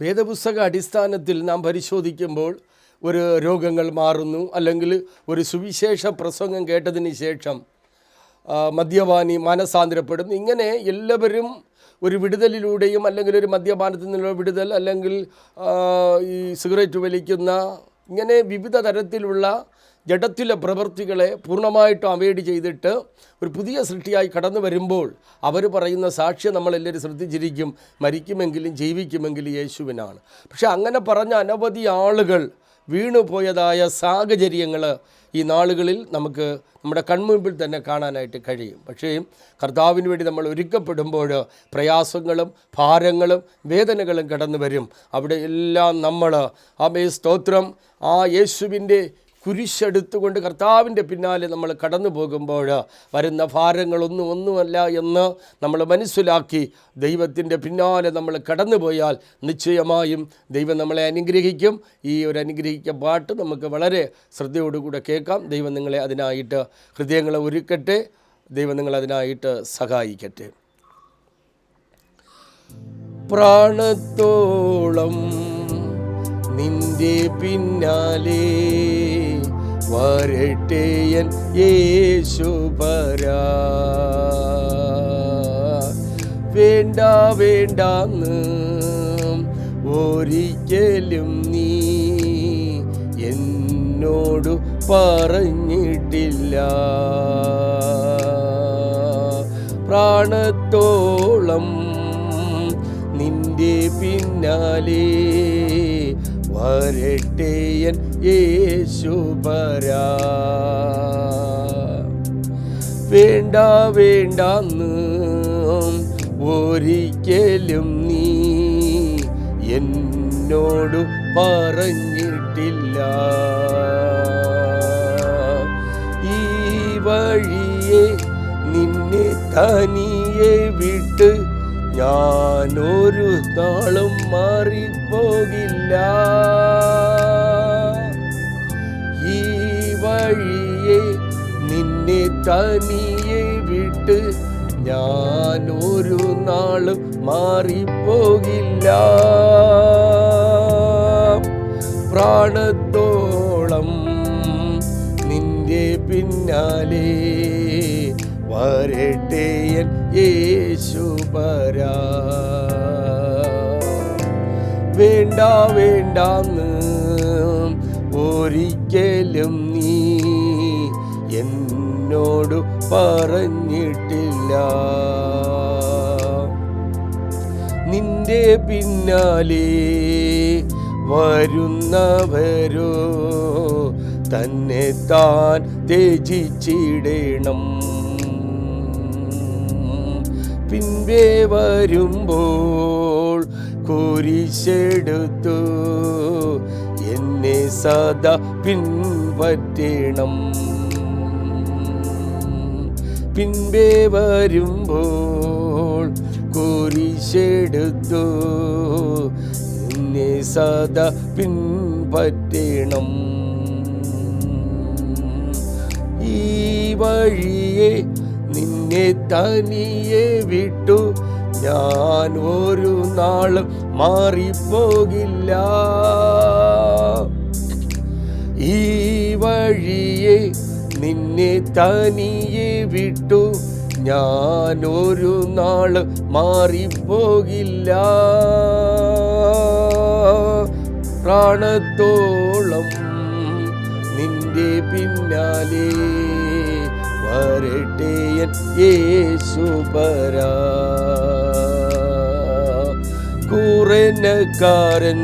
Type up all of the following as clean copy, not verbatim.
വേദപുസ്തക അടിസ്ഥാനത്തിൽ നാം പരിശോധിക്കുമ്പോൾ ഒരു രോഗങ്ങൾ മാറുന്നു, അല്ലെങ്കിൽ ഒരു സുവിശേഷ പ്രസംഗം കേട്ടതിന് ശേഷം മദ്യപാനി മാനസാന്തരപ്പെടുന്നു. ഇങ്ങനെ എല്ലാവരും ഒരു വിടുതലിലൂടെയും, അല്ലെങ്കിൽ ഒരു മദ്യപാനത്തിൽ നിന്നുള്ള വിടുതൽ, അല്ലെങ്കിൽ ഈ സിഗരറ്റ് വലിക്കുന്ന, ഇങ്ങനെ വിവിധ തരത്തിലുള്ള ജഡത്തിലെ പ്രവൃത്തികളെ പൂർണ്ണമായിട്ടും അവോയ്ഡ് ചെയ്തിട്ട് ഒരു പുതിയ സൃഷ്ടിയായി കടന്നു വരുമ്പോൾ അവർ പറയുന്ന സാക്ഷ്യം നമ്മളെല്ലാവരും ശ്രദ്ധിച്ചിരിക്കും, മരിക്കുമെങ്കിലും ജീവിക്കുമെങ്കിലും യേശുവിനാണ്. പക്ഷെ അങ്ങനെ പറഞ്ഞ അനവധി ആളുകൾ വീണുപോയതായ സാഹചര്യങ്ങൾ ഈ നാളുകളിൽ നമുക്ക് നമ്മുടെ കൺമുമ്പിൽ തന്നെ കാണാനായിട്ട് കഴിയും. പക്ഷേ കർത്താവിന് വേണ്ടി നമ്മൾ ഒരുക്കപ്പെടുമ്പോൾ പ്രയാസങ്ങളും ഭാരങ്ങളും വേദനകളും കടന്നു വരും. അവിടെ എല്ലാം നമ്മൾ സ്തോത്രം, ആ യേശുവിൻ്റെ കുരിശെടുത്തുകൊണ്ട് കർത്താവിൻ്റെ പിന്നാലെ നമ്മൾ കടന്നു പോകുമ്പോൾ വരുന്ന ഭാരങ്ങളൊന്നുമല്ല എന്ന് നമ്മൾ മനസ്സിലാക്കി ദൈവത്തിൻ്റെ പിന്നാലെ നമ്മൾ കടന്നു പോയാൽ നിശ്ചയമായും ദൈവം നമ്മളെ അനുഗ്രഹിക്കും. ഈ ഒരു അനുഗ്രഹിക്ക പാട്ട് നമുക്ക് വളരെ ശ്രദ്ധയോടുകൂടെ കേൾക്കാം. ദൈവം നിങ്ങളെ അതിനായിട്ട് ഹൃദയങ്ങളെ ഒരുക്കട്ടെ. ദൈവം നിങ്ങളതിനായിട്ട് സഹായിക്കട്ടെ. പ്രാണത്തോളം നിന്റെ പിന്നാലെ വരട്ടെയൻ യേശുപരാ, വേണ്ട വേണ്ടാന്ന് ഒരിക്കലും നീ എന്നോട് പറഞ്ഞിട്ടില്ല. പ്രാണത്തോളം നിന്റെ പിന്നാലെ വരട്ടെയൻ യേശുപരാ, വേണ്ട വേണ്ടാന്ന് ഒരിക്കലും നീ എന്നോട് പറഞ്ഞിട്ടില്ല. ഈ വഴിയെ നിന്നെ തനിയെ വിട്ട് ഞാനൊരു നാളും മാറിപ്പോകില്ല. ഈ വഴിയെ നിന്നെ തനിയെ വിട്ട് ഞാനൊരു നാളും മാറിപ്പോകില്ല. പ്രാണത്തോളം നിന്റെ പിന്നാലെ വരട്ടെയൻ യേശുപരാ, വേണ്ട വേണ്ടാന്ന് ഒരിക്കലും നീ എന്നോട് പറഞ്ഞിട്ടില്ല. നിന്റെ പിന്നാലെ വരുന്നവരോ തന്നെ താൻ ത്യജിച്ചിടണം. പിൻപേ വരുമ്പോൾ കുരിശെടുത്തു എന്നെ സദാ പിൻപറ്റണം. പിൻപേ വരുമ്പോൾ കുരിശെടുത്തു എന്നെ സദാ പിൻപറ്റണം. ഈ വഴിയെ നിന്നെ തനിയെ വിട്ടു ഞാൻ ഒരു നാളും മാറിപ്പോകില്ല. ഈ വഴിയെ നിന്നെ തനിയെ വിട്ടു ഞാൻ ഒരു നാളും മാറിപ്പോകില്ല. പ്രാണത്തോളം നിന്റെ പിന്നാലെ വരട്ടെയൻ യേശുപരാ, കുറേനക്കാരൻ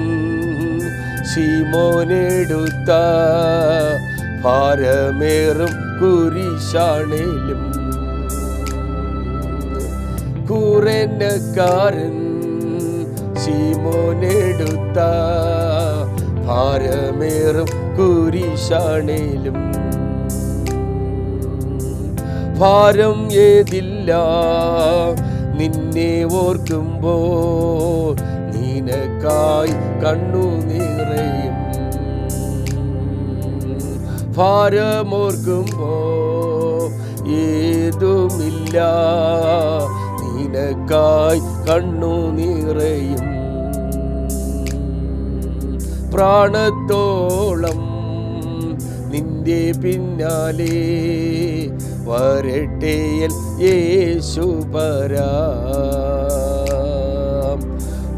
ശിമോനെടുത്ത ഭാരമേറും കുരിശാണേലും, കുറേനക്കാരൻ ശിമോനെടുത്ത ഭാരമേറും കുരിശാണേലും ഭാരം ഏതില്ല നിന്നെ ഓർക്കുമ്പോൾ നിനക്കായി കണ്ണു നിറയും. ഭാരമോർക്കുമ്പോൾ ഏതുമില്ല നിനക്കായി കണ്ണു നിറയും. പ്രാണത്തോളം നിന്റെ പിന്നാലെ വരട്ടെയൻ യേശുപരാ.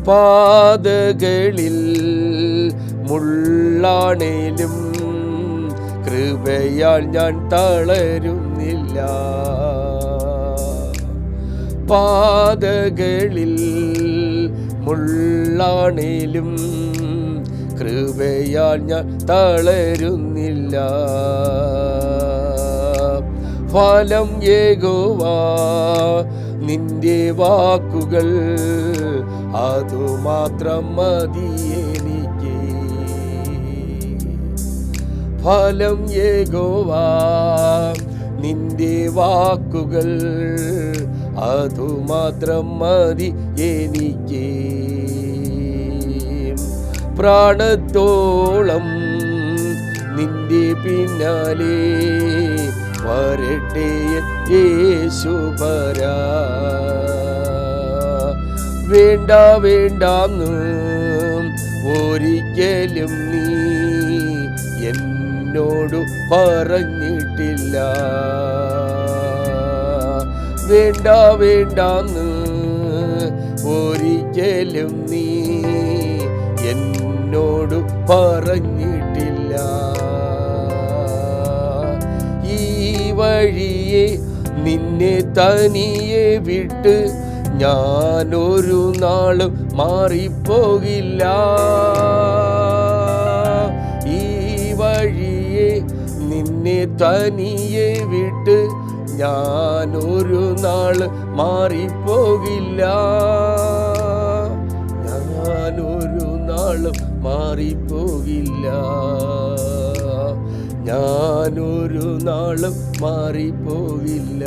പാതകളിൽ മുള്ളാണേലും കൃപയാൽ ഞാൻ തളരുന്നില്ല. പാതകളിൽ മുള്ളാണേലും കൃപയാൽ ഞാൻ തളരുന്നില്ല. ഫലം യഹോവാ നിന്റെ വാക്കുകൾ, അതുമാത്രം മതി എനിക്ക്. ഫലം യഹോവാ നിന്റെ വാക്കുകൾ, അതുമാത്രം മതി എനിക്ക്. പ്രാണത്തോളം നിന്റെ പിന്നാലെ വരട്ടെ യേശുപരാ. വേണ്ട വേണ്ടാന്ന് ഒരിക്കലും നീ എന്നോട് പറഞ്ഞിട്ടില്ല. വേണ്ട വേണ്ടാന്ന് ഒരിക്കലും നീ എന്നോട് പറഞ്ഞിട്ടില്ല. ഈ വഴിയെ നിന്നെ തനിയെ വിട്ട് ഞാനൊരു നാളും മാറിപ്പോകില്ല. ഈ വഴിയെ നിന്നെ തനിയെ വിട്ട് ഞാനൊരു നാൾ മാറിപ്പോകില്ല. ഞാനൊരു നാളും മാറിപ്പോകില്ല. ഞാനൊരു നാളും മാറിപ്പോകില്ല.